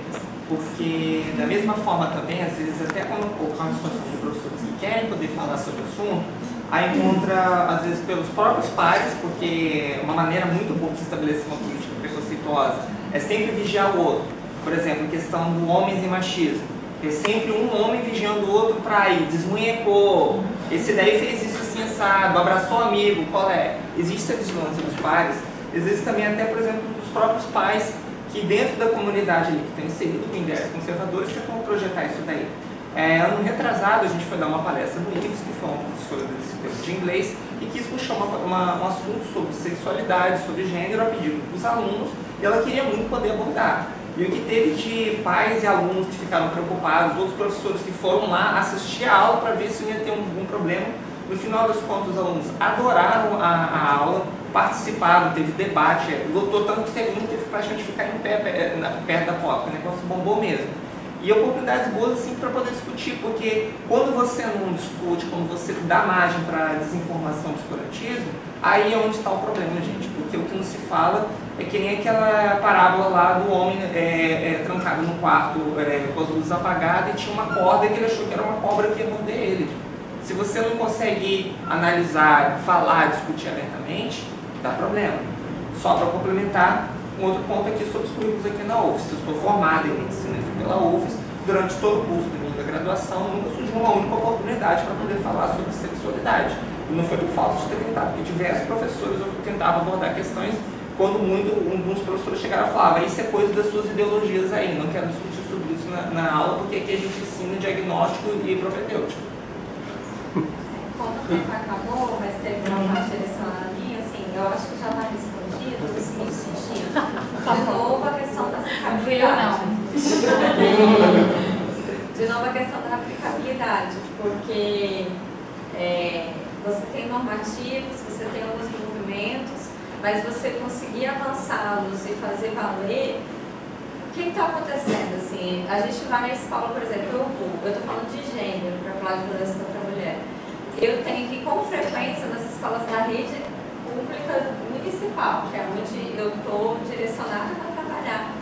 Porque, da mesma forma também, às vezes, até quando ocorre uma situação de professores que querem poder falar sobre o assunto, aí encontra, às vezes, pelos próprios pares, porque uma maneira muito boa de se estabelecer uma política preconceituosa é sempre vigiar o outro. Por exemplo, em questão do homens e machismo. Ter sempre um homem vigiando o outro para ir, desmunhecou, esse daí fez isso assim assado, abraçou o amigo, qual é? Existe a vigilância dos pares, existe também até, por exemplo, dos próprios pais, que dentro da comunidade ali, que estão inseridos com ideias conservadoras, tentam projetar isso daí. Ano retrasado, a gente foi dar uma palestra no IFES, que foi uma professora do disciplina de inglês, e quis puxar um assunto sobre sexualidade, sobre gênero, a pedido dos alunos, e ela queria muito poder abordar. E o que teve de pais e alunos que ficaram preocupados, outros professores que foram lá assistir a aula para ver se não ia ter algum problema. No final das contas, os alunos adoraram a aula, participaram, teve debate, lotou tanto que teve um que teve que praticamente ficar em pé perto da porta, o negócio bombou mesmo. E oportunidades boas assim para poder discutir, porque quando você não discute, quando você dá margem para desinformação, obscurantismo, aí é onde está o problema, gente, porque o que não se fala é que nem aquela parábola lá do homem trancado no quarto com as luzes apagadas e tinha uma corda que ele achou que era uma cobra que ia morder ele. Se você não consegue analisar, falar, discutir abertamente, dá problema. Só para complementar, um outro ponto aqui sobre os currículos aqui na UFES. Eu sou formada em medicina pela UFES, durante todo o curso da graduação nunca surgiu uma única oportunidade para poder falar sobre sexualidade. E não foi por falta de ter tentado, porque diversos professores eu tentava abordar questões quando alguns professores chegaram e falavam, isso é coisa das suas ideologias aí, não quero discutir sobre isso na aula, porque aqui a gente ensina diagnóstico e propedêutico. Como o tempo acabou, mas teve uma parte direcionada a mim, assim, eu acho que já está respondido no seguinte sentido. De novo a questão da aplicabilidade. De novo a questão da aplicabilidade, porque você tem normativos, você tem alguns movimentos, mas você conseguir avançá-los e fazer valer, o que está acontecendo? Assim, a gente vai na escola, por exemplo, eu estou falando de gênero, para falar de violência contra a mulher. Eu tenho que, com frequência, nas escolas da rede pública municipal, que é onde eu estou direcionada para trabalhar,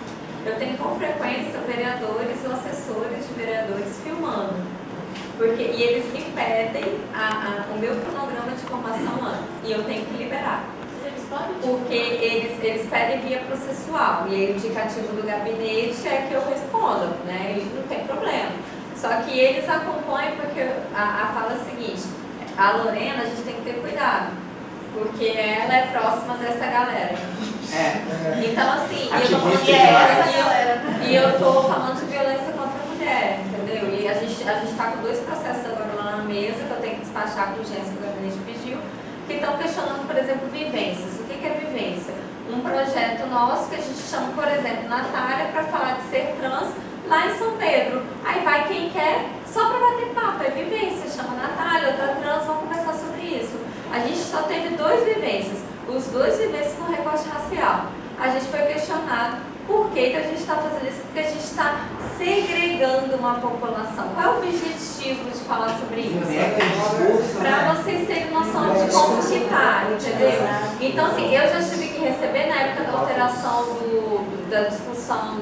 eu tenho com frequência vereadores ou assessores de vereadores filmando. E eles me pedem o meu cronograma de formação antes, e eu tenho que liberar. Porque eles pedem via processual, e aí o indicativo do gabinete é que eu respondo, né? E não tem problema. Só que eles acompanham porque a fala é a seguinte, a Lorena a gente tem que ter cuidado, porque ela é próxima dessa galera. Então assim, eu tô falando de violência contra a mulher, entendeu? E a gente tá com 2 processos agora lá na mesa, que eu tenho que despachar com urgência que o gabinete pediu, que estão questionando, por exemplo, vivências. O que é vivência? Um projeto nosso que a gente chama, por exemplo, Natália, para falar de ser trans lá em São Pedro. Aí vai quem quer, só para bater papo, é vivência, chama Natália, outra trans, vamos conversar sobre isso. A gente só teve 2 vivências, os 2 vivências com recorte racial. A gente foi questionado por que a gente está fazendo isso, porque a gente está segregando uma população. Qual é o objetivo de falar sobre isso? Para vocês terem noção de como que está, entendeu? Então, assim, eu já tive que receber na época da alteração da discussão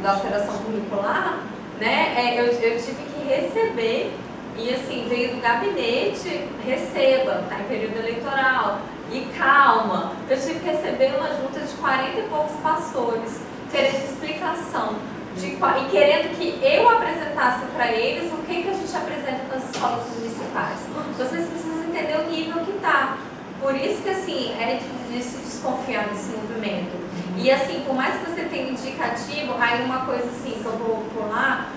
da alteração curricular, né? Eu tive que receber, e assim, veio do gabinete, receba, está em período eleitoral, e calma. Eu tive que receber uma junta de 40 e poucos pastores, querendo explicação, e querendo que eu apresentasse para eles o que a gente apresenta nas escolas municipais. Vocês precisam entender o nível que está. Por isso que, assim, é de se desconfiar desse movimento. E, assim, por mais que você tenha indicativo, aí uma coisa, assim, que eu vou pular,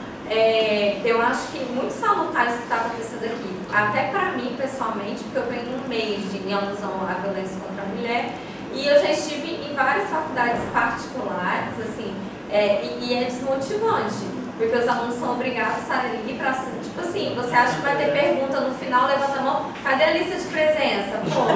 eu acho que muito salutar isso que está acontecendo aqui. Até para mim, pessoalmente, porque eu venho num mês em alusão à violência contra a mulher, e eu já estive em várias faculdades particulares, assim, e é desmotivante, porque os alunos são obrigados a estar ali para, tipo assim, você acha que vai ter pergunta no final, levanta a mão, cadê a lista de presença? Pô.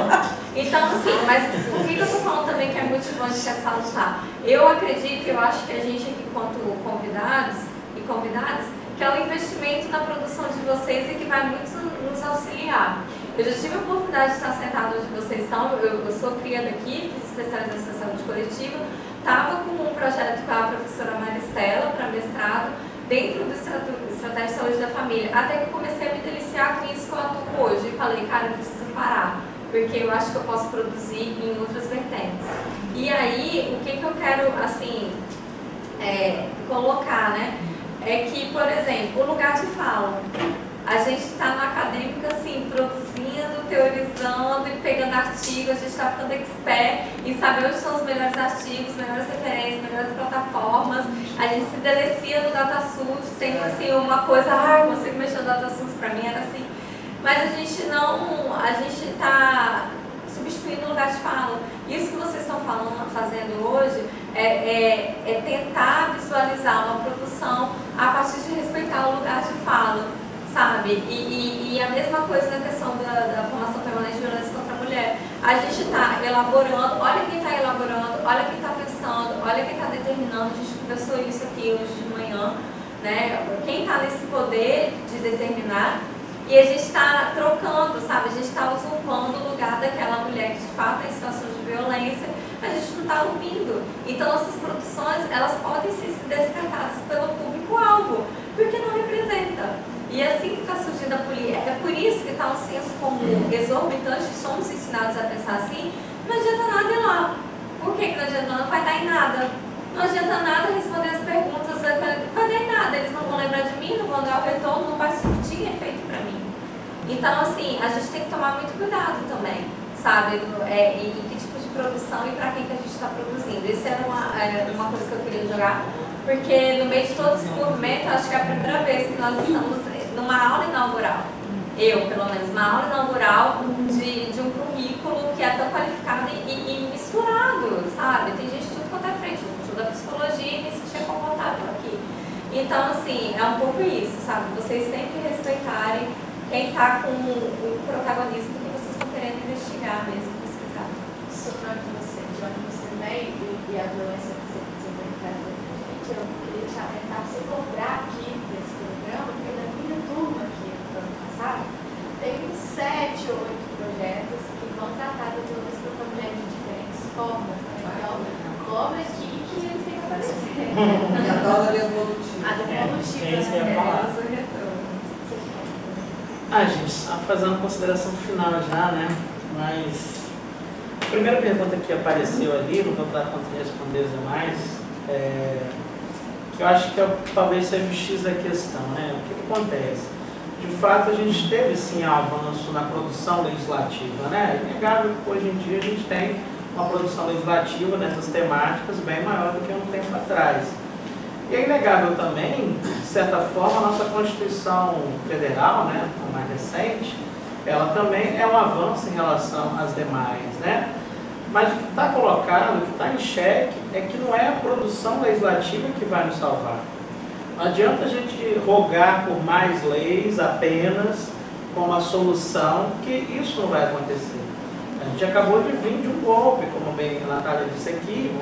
Então, assim, mas o que eu estou falando também que é motivante, que é salutar? Eu acredito, eu acho que a gente aqui, quanto convidados e convidadas, que é um investimento na produção de vocês e que vai muito nos auxiliar. Eu já tive a oportunidade de estar sentada onde vocês estão, eu sou cria daqui, fiz especialização em saúde coletiva, estava com um projeto com a professora Maristela para mestrado dentro do Estratégia de Saúde da Família, até que comecei a me deliciar com isso que eu atuo hoje e falei, cara, eu preciso parar, porque eu acho que eu posso produzir em outras vertentes. E aí, o que eu quero, assim, colocar, né, é que, por exemplo, o lugar de fala. A gente está no acadêmico, assim, produzindo, teorizando e pegando artigos, a gente está ficando expert em saber onde são os melhores artigos, melhores referências, melhores plataformas. A gente se delicia no DataSource, tem, assim, uma coisa, eu consigo mexer no DataSource, para mim era assim. Mas a gente não, a gente está substituindo o lugar de fala. Isso que vocês estão fazendo hoje é tentar visualizar uma produção a partir de respeitar o lugar de fala, sabe? E a mesma coisa na questão da formação permanente de violência contra a mulher. A gente está elaborando, olha quem está elaborando, olha quem está pensando, olha quem está determinando, a gente conversou isso aqui hoje de manhã, né? Quem está nesse poder de determinar. E a gente está trocando, sabe? A gente está usurpando o lugar daquela mulher que de fato é em situação de violência, mas a gente não está ouvindo. Então nossas produções, elas podem ser descartadas pelo público-alvo, porque não representa. E é assim que está surgindo a política. É por isso que está um senso comum exorbitante, somos ensinados a pensar assim, não adianta nada ir lá. Por que não adianta? Não vai dar em nada. Não adianta nada responder as perguntas, não vai dar em nada, eles não vão lembrar de mim, não vão dar o retorno, não vai surtir efeito para mim. Então, assim, a gente tem que tomar muito cuidado também, sabe? E que tipo de produção e para quem que a gente está produzindo. Isso era uma coisa que eu queria jogar, porque no meio de todo esse movimento, acho que é a primeira vez que nós estamos numa aula inaugural. Eu, pelo menos, uma aula inaugural de um currículo que é tão qualificado e misturado, sabe? Tem gente de tudo quanto é frente, eu sou da psicologia e me sentia confortável aqui. Então, assim, é um pouco isso, sabe? Vocês sempre respeitarem quem está com o protagonismo que vocês estão querendo investigar mesmo, pesquisar. Sobre você, de onde você vem e a violência que você vem trazer pra gente, eu queria te alertar para você cobrar aqui desse programa, porque da minha turma aqui no ano passado, tem uns 7 ou 8 projetos que vão tratar da violência contra a mulher de diferentes formas. Então, cobra aqui que eles têm que aparecer. A dona evolutiva. A devolutiva, É isso que eu ia falar. Gente, só fazer uma consideração final já, né? Mas a primeira pergunta que apareceu ali, não vou dar conta de responder as demais, que eu acho que talvez seja o X da questão, né? O que acontece? De fato, a gente teve sim avanço na produção legislativa, né? É inegável que hoje em dia a gente tem uma produção legislativa nessas temáticas bem maior do que um tempo atrás. E é inegável também, de certa forma, a nossa Constituição Federal, né, a mais recente, ela também é um avanço em relação às demais, né? Mas o que está colocado, o que está em xeque, é que não é a produção legislativa que vai nos salvar. Não adianta a gente rogar por mais leis apenas como a solução, que isso não vai acontecer. A gente acabou de vir de um golpe, como bem a Natália disse aqui,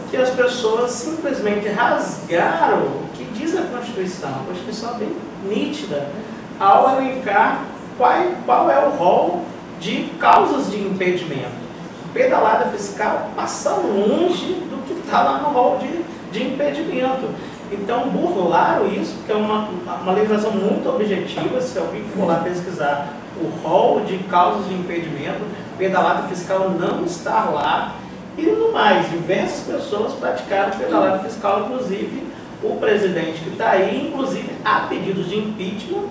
que as pessoas simplesmente rasgaram o que diz a Constituição. A Constituição é bem nítida ao elencar qual é o rol de causas de impedimento. Pedalada fiscal passa longe do que está lá no rol de impedimento. Então burlaram isso, que é uma legislação muito objetiva. Se alguém for lá pesquisar o rol de causas de impedimento, pedalada fiscal não está lá. E no mais, diversas pessoas praticaram pedalada fiscal, inclusive o presidente que está aí, inclusive há pedidos de impeachment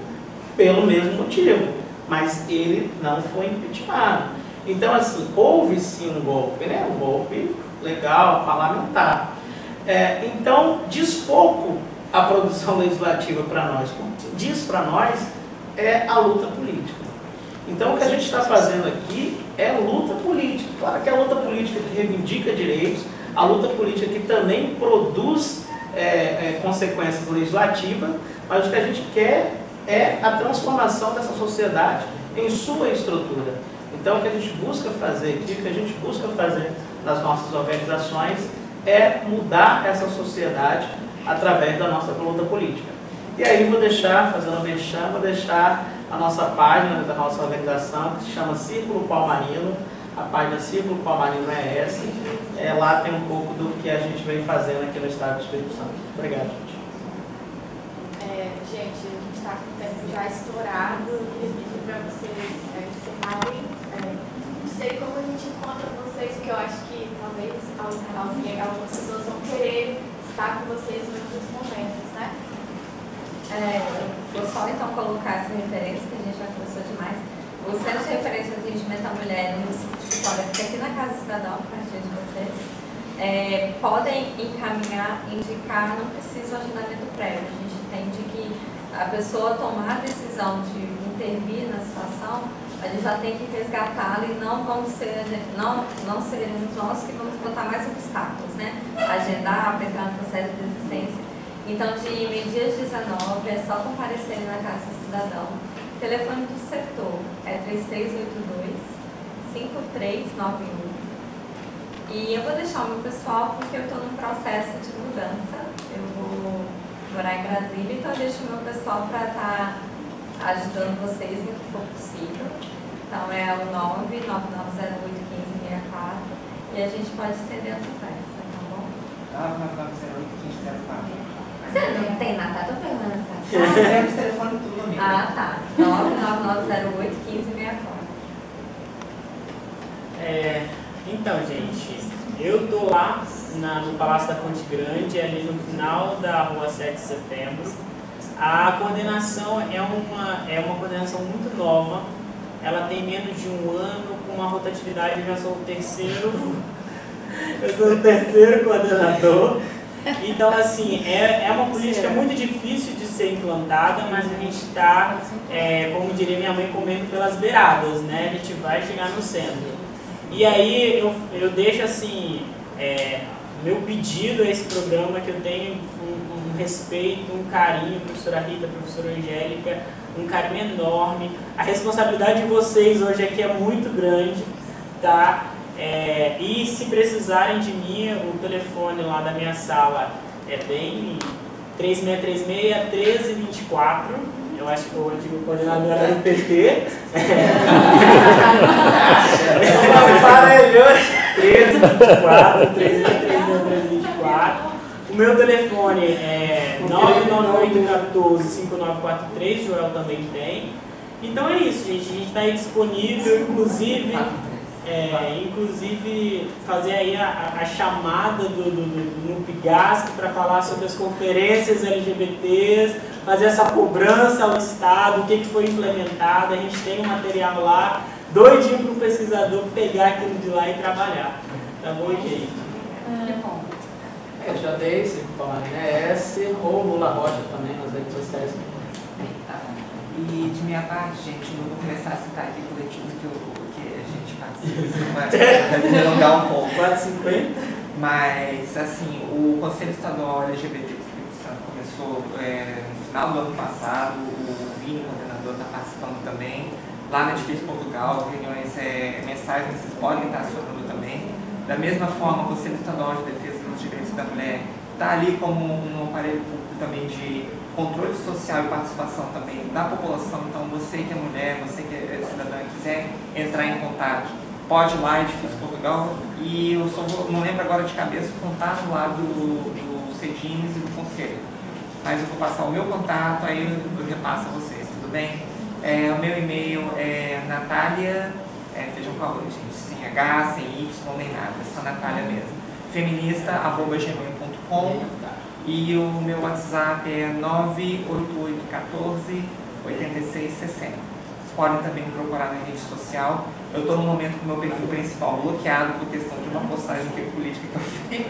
pelo mesmo motivo, mas ele não foi impeachmentado. Então, assim, houve sim um golpe, né? Um golpe legal, parlamentar. Então, diz pouco a produção legislativa para nós. O que diz para nós é a luta política. Então, o que a gente está fazendo aqui é luta política. Claro que é a luta política que reivindica direitos, a luta política que também produz consequências legislativas, mas o que a gente quer é a transformação dessa sociedade em sua estrutura. Então, o que a gente busca fazer aqui, o que a gente busca fazer nas nossas organizações é mudar essa sociedade através da nossa luta política. E aí vou deixar, fazendo a merchan, vou deixar a nossa página da nossa organização, que se chama Círculo Palmarino. A página Círculo Palmarino é essa. Lá tem um pouco do que a gente vem fazendo aqui no estado do Espírito Santo. Obrigado, gente. Gente, a gente está com o tempo já estourado. Eu queria pedir para vocês encerrarem. Não sei como a gente encontra vocês, porque eu acho que talvez algumas pessoas vão querer estar com vocês em outros momentos, né? Vou só então colocar essa referência, que a gente já conversou demais. O Centro de Referência de Atendimento à Mulher no município de Vitória, que fica aqui na Casa Cidadão, a partir de vocês, podem indicar, não precisa o agendamento prévio. A gente entende que a pessoa tomar a decisão de intervir na situação, a gente já tem que resgatá-la e não seremos nós que vamos botar mais obstáculos, né? Agendar, para entrar no processo de desistência. Então, de meio-dia 19, é só comparecer na Casa Cidadão. O telefone do setor é 3382-5391. E eu vou deixar o meu pessoal porque eu estou num processo de mudança. Eu vou morar em Brasília, então eu deixo o meu pessoal para estar ajudando vocês no que for possível. Então é o 99908-1564 e a gente pode estender a conversa, tá bom? 99908-1564. Você não tem nada, tô perguntando. Temos telefone tudo amigo. Ah, tá. 99908-1564. Então, gente, eu tô lá no Palácio da Fonte Grande, ali no final da Rua 7 de Setembro. A coordenação é uma coordenação muito nova. Ela tem menos de um ano, com uma rotatividade, eu já sou o terceiro. Eu sou o terceiro coordenador. Então, assim, é uma política muito difícil de ser implantada, mas a gente está, como diria minha mãe, comendo pelas beiradas, né? A gente vai chegar no centro. E aí eu deixo, assim, meu pedido a esse programa, que eu tenho um respeito, um carinho, professora Rita, professora Angélica, um carinho enorme. A responsabilidade de vocês hoje aqui é muito grande, tá? E se precisarem de mim, o telefone lá da minha sala é bem 3636-1324. Eu acho que o antigo coordenador era do PT. 1324. O meu telefone é 99814-5943, Joel também tem. Então é isso, gente. A gente está aí disponível, inclusive fazer aí a chamada do NUPGASC para falar sobre as conferências LGBTs, fazer essa cobrança ao Estado, o que foi implementado. A gente tem um material lá, doidinho para o pesquisador pegar aquilo de lá e trabalhar. Tá bom, gente? Eu já dei esse S ou Lula Rocha também nas redes sociais. E de minha parte, gente, eu vou começar a citar aqui coletivos que a gente participa, vai me alongar um pouco. 450. Mas, assim, o Conselho Estadual LGBT do Espírito Santo começou no final do ano passado, o Vini, o coordenador, está participando também. Lá na Edifício Portugal, reuniões, mensagens, vocês podem estar acionando também. Da mesma forma, o Conselho Estadual de Defesa dos Direitos da Mulher está ali como um aparelho público também de controle social e participação também da população. Então, você que é mulher, você que é cidadã e quiser entrar em contato, pode ir lá, Edifício Portugal, e eu só não lembro agora de cabeça o contato lá do CEDINES e do Conselho. Mas eu vou passar o meu contato, aí eu repasso a vocês, tudo bem? O meu e-mail é Natália, feijão com arroz, gente, sem H, sem Y, nem nada, é só Natália mesmo. feminista@gmail.com. E o meu WhatsApp é 98814-8660. Vocês podem também me procurar na rede social. Eu estou no momento com o meu perfil principal bloqueado por questão de uma postagem que é política que eu fiz.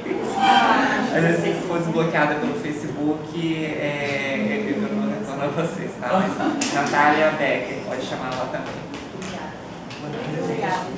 Mas assim, se for desbloqueada pelo Facebook, eu não retorno a vocês, tá? Mas Natália Becker, pode chamar lá também. Obrigada.